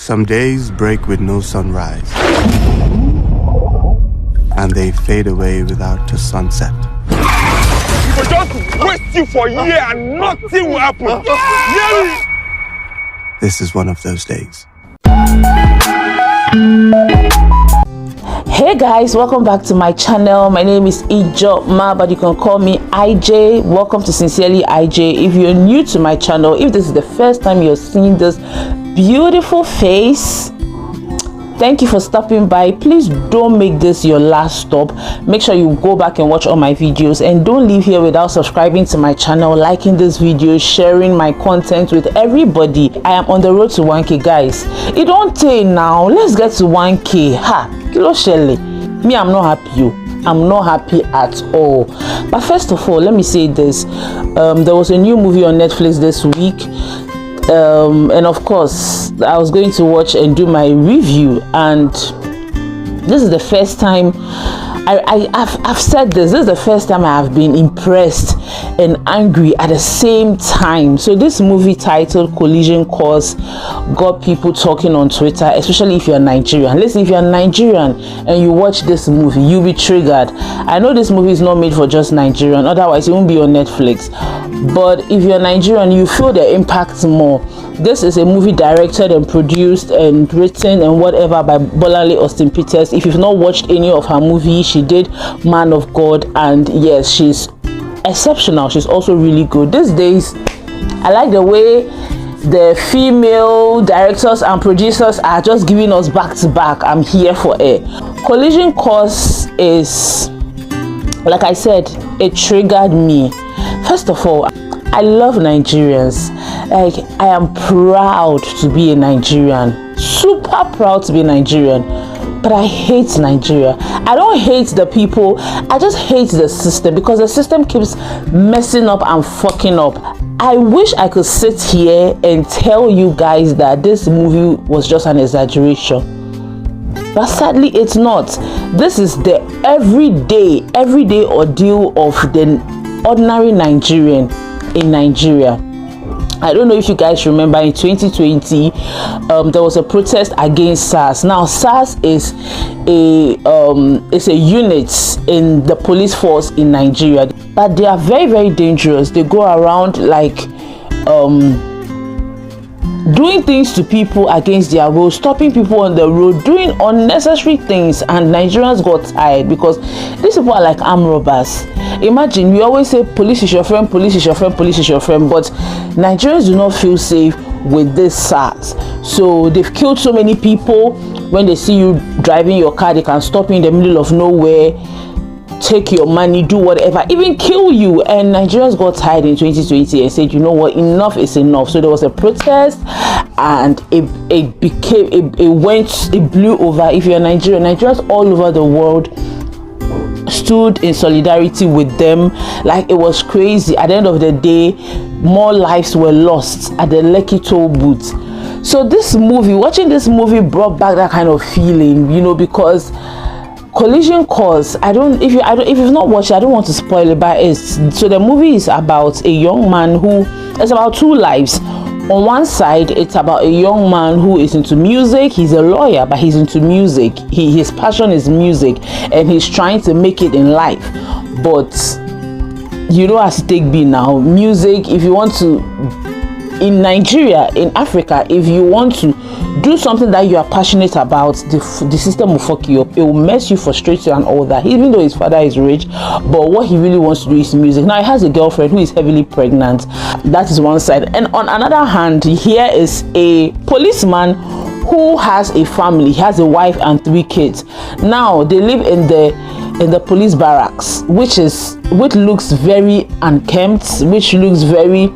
Some days break with no sunrise, and they fade away without a sunset. We just waste you for a year and nothing will happen. This is one of those days. Hey guys, welcome back to my channel. My name is Ijoma, but you can call me IJ. Welcome to Sincerely IJ. If you're new to my channel, if this is the first time you're seeing this beautiful face, thank you for stopping by. Please don't make this your last stop. Make sure you go back and watch all my videos, and don't leave here without subscribing to my channel, liking this video, sharing my content with everybody. I am on the road to 1K, guys. It don't take now. Let's get to 1K. Ha, kilo shele. Me, I'm not happy. I'm not happy at all. But first of all, let me say this. There was a new movie on Netflix this week. And of course I was going to watch and do my review, and this is the first time I've said this is the first time I have been impressed and angry at the same time. So this movie titled Collision Course got people talking on Twitter, especially if you're Nigerian. Listen, if you're Nigerian and you watch this movie, you'll be triggered. I know this movie is not made for just Nigerian, otherwise it won't be on Netflix. But if you're Nigerian, you feel the impact more. This is a movie directed and produced and written and whatever by Bolanle Austin Peters. If you've not watched any of her movies, she did Man of God, and yes, she's exceptional. She's also really good. These days, I like the way the female directors and producers are just giving us back to back. I'm here for it. Collision Course is, like I said, it triggered me. First of all, I love Nigerians. Like, I am proud to be a Nigerian, super proud to be a Nigerian, but I hate Nigeria. I don't hate the people, I just hate the system, because the system keeps messing up and fucking up. I wish I could sit here and tell you guys that this movie was just an exaggeration, but sadly it's not. This is the everyday ordeal of the ordinary Nigerian in Nigeria. I don't know if you guys remember, in 2020 there was a protest against SARS. Now SARS is a unit in the police force in Nigeria, but they are very dangerous. They go around like doing things to people against their will, stopping people on the road, doing unnecessary things, and Nigerians got tired because these people are like armed robbers. Imagine, we always say police is your friend, police is your friend, police is your friend, but Nigerians do not feel safe with this SARS. So they've killed so many people. When they see you driving your car, they can stop you in the middle of nowhere, take your money, do whatever, even kill you. And Nigerians got tired in 2020 and said, you know what, enough is enough. So there was a protest, and it blew over. If you're Nigerian, Nigerians all over the world stood in solidarity with them. Like, it was crazy. At the end of the day, more lives were lost at the Lekki toll booth. So this movie, watching this movie brought back that kind of feeling, you know, because Collision Course, if you've not watched it, I don't want to spoil it, but so the movie is about a young man it's about two lives. On one side, it's about a young man who is into music. He's a lawyer, but he's into music. His passion is music, and he's trying to make it in life. But you know, as take be now, music, if you want to, in Nigeria, in Africa, if you want to do something that you are passionate about, the system will fuck you up. It will mess you, frustrate you and all that. Even though his father is rich, but what he really wants to do is music. Now he has a girlfriend who is heavily pregnant. That is one side. And on another hand, here is a policeman who has a family. He has a wife and 3 kids. Now they live in the police barracks, which looks very unkempt, which looks very,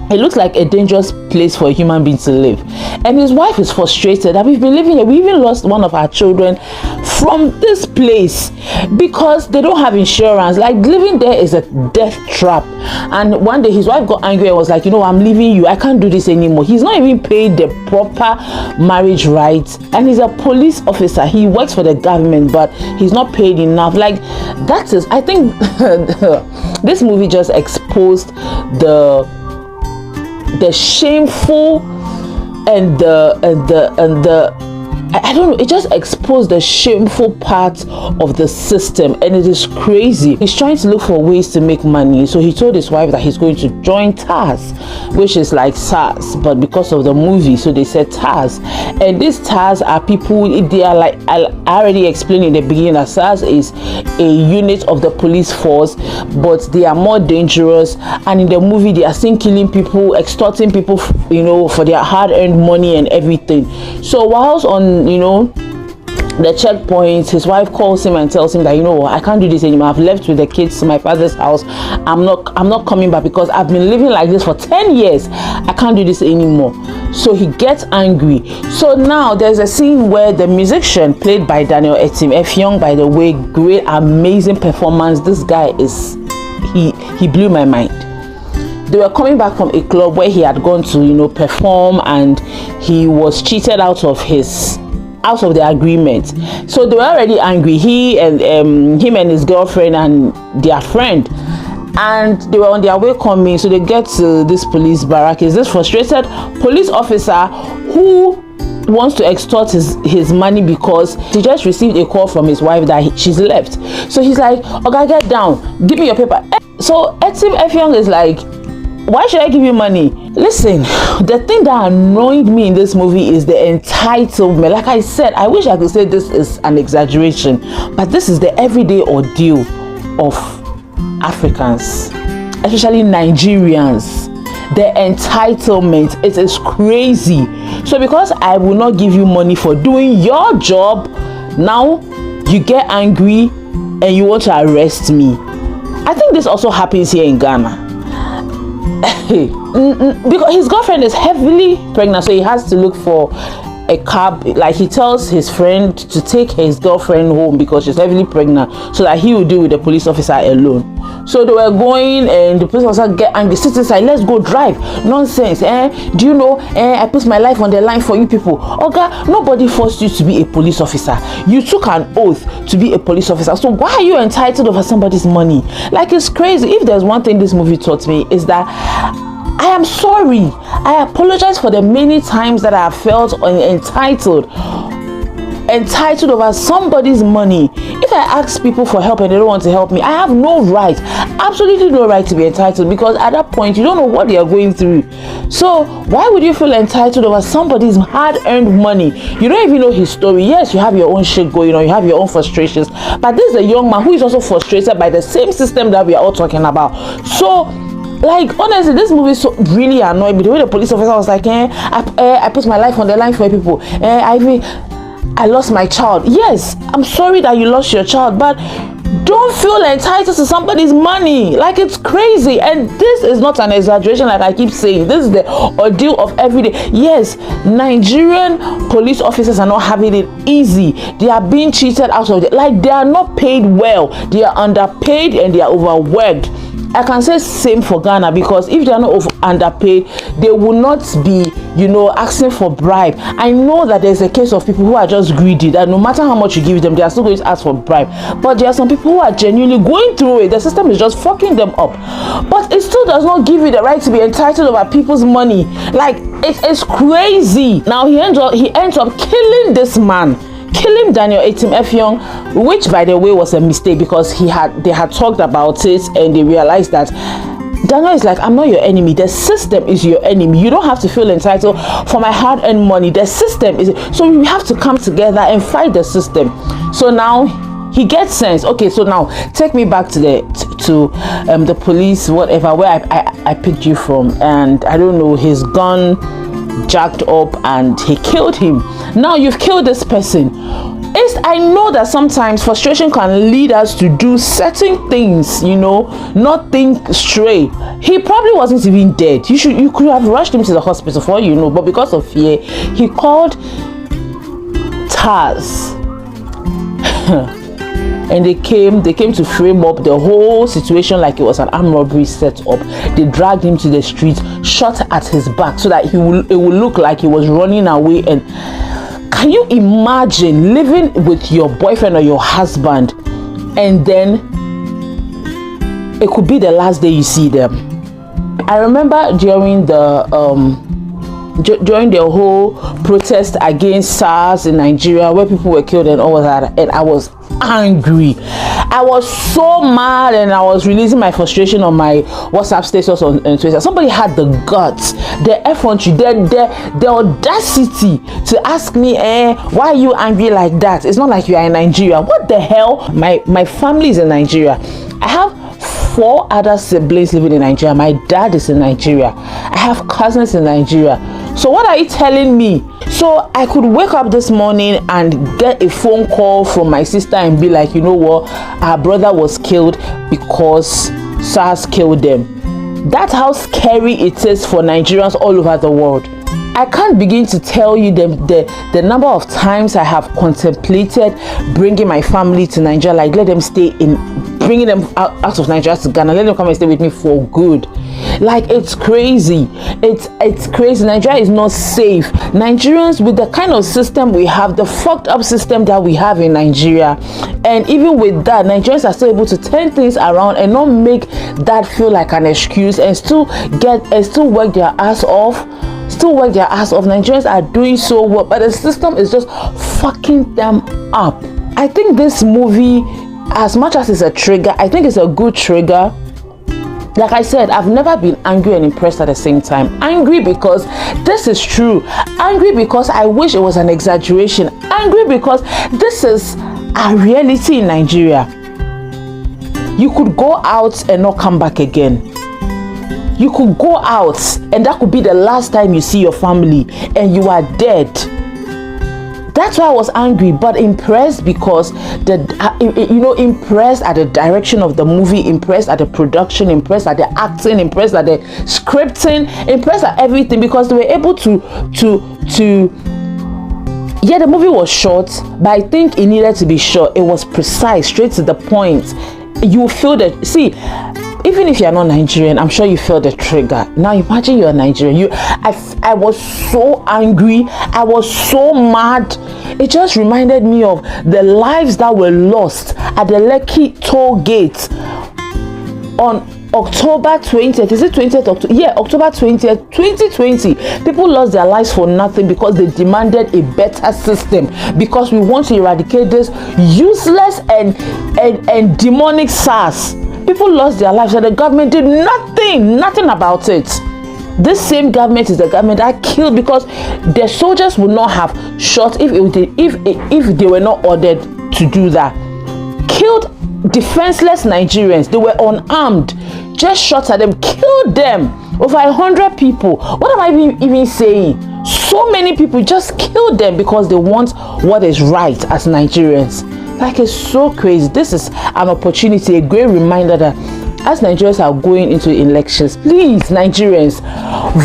it looks like a dangerous place for a human being to live. And his wife is frustrated that we've been living here. We even lost one of our children from this place because they don't have insurance. Like, living there is a death trap. And one day his wife got angry and was like, you know, I'm leaving you. I can't do this anymore. He's not even paid the proper marriage rights. And he's a police officer. He works for the government, but he's not paid enough. Like, that is, I think this movie just exposed the shameful and the I don't know, it just exposed the shameful part of the system, and it is crazy. He's trying to look for ways to make money, so he told his wife that he's going to join TARS, which is like SARS, but because of the movie, so they said TARS. And these TARS are people, they are like, I already explained in the beginning that SARS is a unit of the police force, but they are more dangerous, and in the movie they are seen killing people, extorting people, you know, for their hard-earned money and everything. So whilst on, you know, the checkpoints, his wife calls him and tells him that, you know, I can't do this anymore. I've left with the kids to my father's house. I'm not coming back because I've been living like this for 10 years. I can't do this anymore. So he gets angry. So now there's a scene where the musician, played by Daniel Effiong, by the way, great, amazing performance. This guy is, he blew my mind. They were coming back from a club where he had gone to, you know, perform, and he was cheated out of the agreement. So they were already angry, him and his girlfriend and their friend, and they were on their way coming. So they get to this police barrack. Is this frustrated police officer who wants to extort his money because he just received a call from his wife that she's left. So he's like, okay, get down, give me your paper. So Etim Effiong is like, why should I give you money? Listen, the thing that annoyed me in this movie is the entitlement. Like I said, I wish I could say this is an exaggeration, but this is the everyday ordeal of Africans, especially Nigerians. The entitlement, it is crazy. So because I will not give you money for doing your job, now you get angry and you want to arrest me. I think this also happens here in Ghana. Because his girlfriend is heavily pregnant, so he has to look for a cab. Like, he tells his friend to take his girlfriend home because she's heavily pregnant, so that he will deal with the police officer alone. So they were going, and the police officer get angry. Sister said, let's go drive. Nonsense. Do you know, I put my life on the line for you people. Okay, nobody forced you to be a police officer. You took an oath to be a police officer. So why are you entitled over somebody's money? Like, it's crazy. If there's one thing this movie taught me, is that I am sorry. I apologize for the many times that I have felt entitled over somebody's money. If I ask people for help and they don't want to help me, I have no right, absolutely no right to be entitled, because at that point you don't know what they are going through. So why would you feel entitled over somebody's hard-earned money? You don't even know his story. Yes, you have your own shit going on, you have your own frustrations, but this is a young man who is also frustrated by the same system that we are all talking about. So, like, honestly, this movie so really annoyed me. The way the police officer was like, I put my life on the line for people. I lost my child. Yes, I'm sorry that you lost your child, but don't feel entitled to somebody's money. Like, it's crazy. And this is not an exaggeration, like I keep saying. This is the ordeal of every day. Yes, Nigerian police officers are not having it easy. They are being cheated out of it. Like, they are not paid well. They are underpaid and they are overworked. I can say same for Ghana, because if they are not underpaid, they will not be, you know, asking for bribe. I know that there's a case of people who are just greedy, that no matter how much you give them, they are still going to ask for bribe. But there are some people who are genuinely going through it. The system is just fucking them up. But it still does not give you the right to be entitled over people's money. Like, it is crazy. Now he ends up killing this man. Killing Daniel Effiong, which by the way was a mistake, because they had talked about it and they realized that Daniel is like, I'm not your enemy, the system is your enemy. You don't have to feel entitled for my hard-earned money. The system is, so we have to come together and fight the system. So now he gets sense. Okay, so now take me back to the police, whatever, where I picked you from, and I don't know, his gun jacked up and he killed him. Now you've killed this person. I know that sometimes frustration can lead us to do certain things, you know, not think straight. He probably wasn't even dead. You could have rushed him to the hospital for all you know, but because of fear, he called TARS. And they came to frame up the whole situation like it was an armed robbery set up. They dragged him to the street, shot at his back so that it would look like he was running away. And can you imagine living with your boyfriend or your husband, and then it could be the last day you see them? I remember during the during the whole protest against SARS in Nigeria, where people were killed and all that, and I was angry. I was so mad, and I was releasing my frustration on my WhatsApp status on Twitter. Somebody had the guts, the effrontery, the audacity to ask me, why are you angry like that? It's not like you are in Nigeria. What the hell? My family is in Nigeria. I have 4 other siblings living in Nigeria. My dad is in Nigeria. I have cousins in Nigeria. So what are you telling me? So I could wake up this morning and get a phone call from my sister and be like, you know what, our brother was killed because SARS killed them. That's how scary it is for Nigerians all over the world. I can't begin to tell you the number of times I have contemplated bringing my family to Nigeria, like let them stay in, bringing them out of Nigeria to Ghana, let them come and stay with me for good. Like, it's crazy. It's crazy. Nigeria is not safe. Nigerians, with the kind of system we have, the fucked up system that we have in Nigeria, and even with that, Nigerians are still able to turn things around and not make that feel like an excuse, and still work their ass off. Nigerians are doing so well, but the system is just fucking them up. I think this movie, as much as it's a trigger, I think it's a good trigger. Like I said, I've never been angry and impressed at the same time. Angry because this is true. Angry because I wish it was an exaggeration. Angry because this is a reality in Nigeria. You could go out and not come back again. You could go out and that could be the last time you see your family and you are dead. That's why I was angry, but impressed because impressed at the direction of the movie, impressed at the production, impressed at the acting, impressed at the scripting, impressed at everything, because they were able to yeah, the movie was short, but I think it needed to be short. It was precise, straight to the point. You feel that, see, even if you're not Nigerian, I'm sure you feel the trigger. Now imagine you're Nigerian. I was so angry. I was so mad. It just reminded me of the lives that were lost at the Lekki toll gate on October 20th. Is it 20th October? Yeah, October 20th, 2020. People lost their lives for nothing because they demanded a better system, because we want to eradicate this useless and demonic SARS. People lost their lives and the government did nothing about it. This same government is the government that killed, because the soldiers would not have shot if they were not ordered to do that. Killed defenseless Nigerians. They were unarmed, just shot at them, killed them. Over 100 people. What am I even saying? So many people just killed them because they want what is right as Nigerians. Like, it's so crazy. This is an opportunity, a great reminder that as Nigerians are going into elections, please, Nigerians,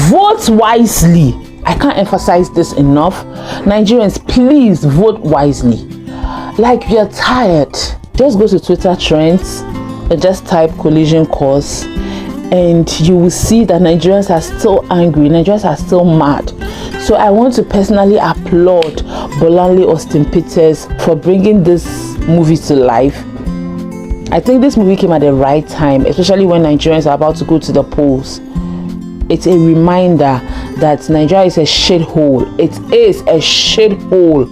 vote wisely. I can't emphasize this enough. Nigerians, please vote wisely. Like, you're tired, just go to Twitter trends and just type collision course, and you will see that Nigerians are still angry. Nigerians are still mad. So I want to personally applaud Bolanle Austin Peters for bringing this movie to life. I think this movie came at the right time, especially when Nigerians are about to go to the polls. It's a reminder that Nigeria is a shithole. It is a shithole.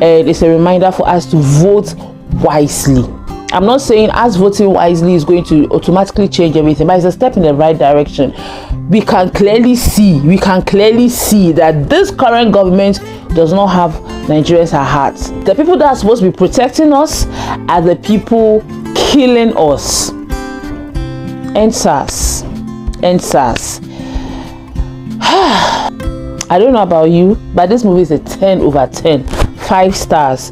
And it's a reminder for us to vote wisely. I'm not saying us voting wisely is going to automatically change everything, but it's a step in the right direction. We can clearly see that this current government does not have Nigerians at heart. The people that are supposed to be protecting us are the people killing us. End SARS. End SARS. I don't know about you, but this movie is a 10 over 10. 5 stars.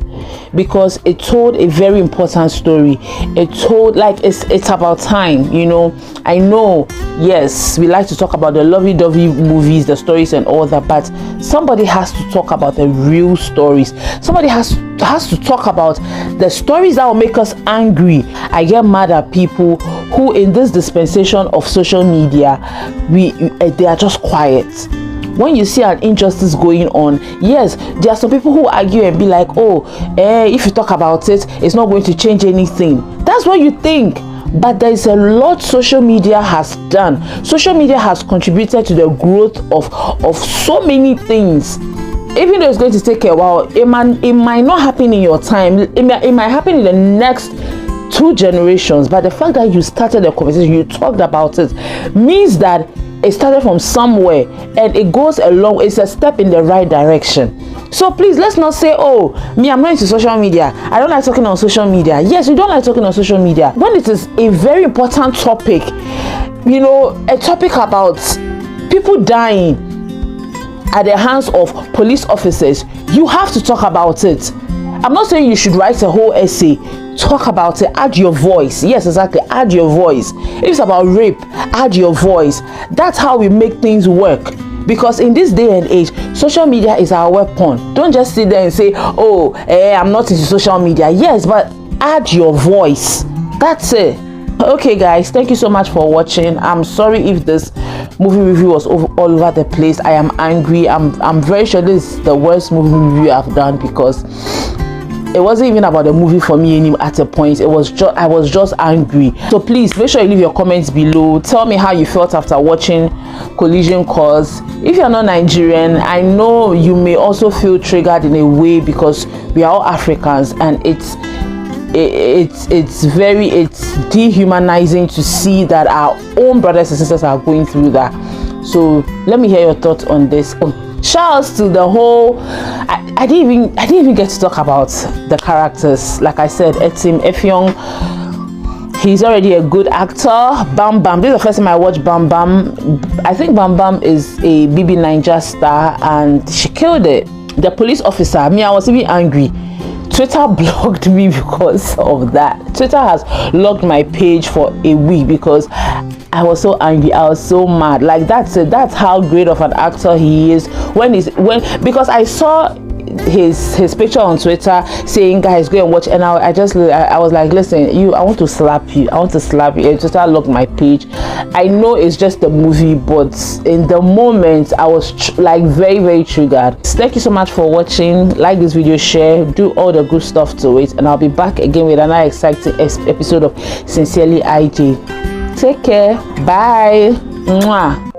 Because it told a very important story. It told, like, it's about time, you know. I know, yes, we like to talk about the lovey-dovey movies, the stories and all that, but somebody has to talk about the real stories. Somebody has to talk about the stories that will make us angry. I get mad at people who, in this dispensation of social media, they are just quiet. When you see an injustice going on, yes, there are some people who argue and be like, if you talk about it, it's not going to change anything. That's what you think. but there is a lot social media has done. Social media has contributed to the growth of so many things. Even though it's going to take a while, it might not happen in your time. It might happen in the next 2 generations. But the fact that you started a conversation, you talked about it, means that it started from somewhere, and it goes along. It's a step in the right direction. So please, let's not say, oh, me, I'm not into social media, I don't like talking on social media. Yes, you don't like talking on social media when it is a very important topic, you know, a topic about people dying at the hands of police officers. You have to talk about it. I'm not saying you should write a whole essay. Talk about it. Add your voice. Yes, exactly. Add your voice. If it's about rape, add your voice. That's how we make things work. Because in this day and age, social media is our weapon. Don't just sit there and say, oh, I'm not into social media. Yes, but add your voice. That's it. Okay guys, thank you so much for watching. I'm sorry if this movie review was all over the place. I am angry. I'm very sure this is the worst movie review I've done, because it wasn't even about the movie for me anymore at a point. I was just angry. So please make sure you leave your comments below. Tell me how you felt after watching Collision Course. If you're not Nigerian, I know you may also feel triggered in a way, because we are all Africans, and it's dehumanizing to see that our own brothers and sisters are going through that. So let me hear your thoughts on this. Shouts to the whole. I didn't even get to talk about the characters. Like I said, Etim Effiong, he's already a good actor. Bam Bam, this is the first time I watched Bam Bam. I think Bam Bam is a BB Niger star, and she killed it. The police officer, me, I was even angry. Twitter blocked me because of that. Twitter has locked my page for a week because I was so angry. I was so mad. Like, that's it. That's how great of an actor he is. Because I saw his picture on Twitter saying, guys, go and watch, and I was like, listen, I want to slap you. And Twitter locked my page. I know it's just a movie, but in the moment I was like very, very triggered. Thank you so much for watching. Like this video, share, do all the good stuff to it, and I'll be back again with another exciting episode of Sincerely IJ. Take care. Bye. Mwah.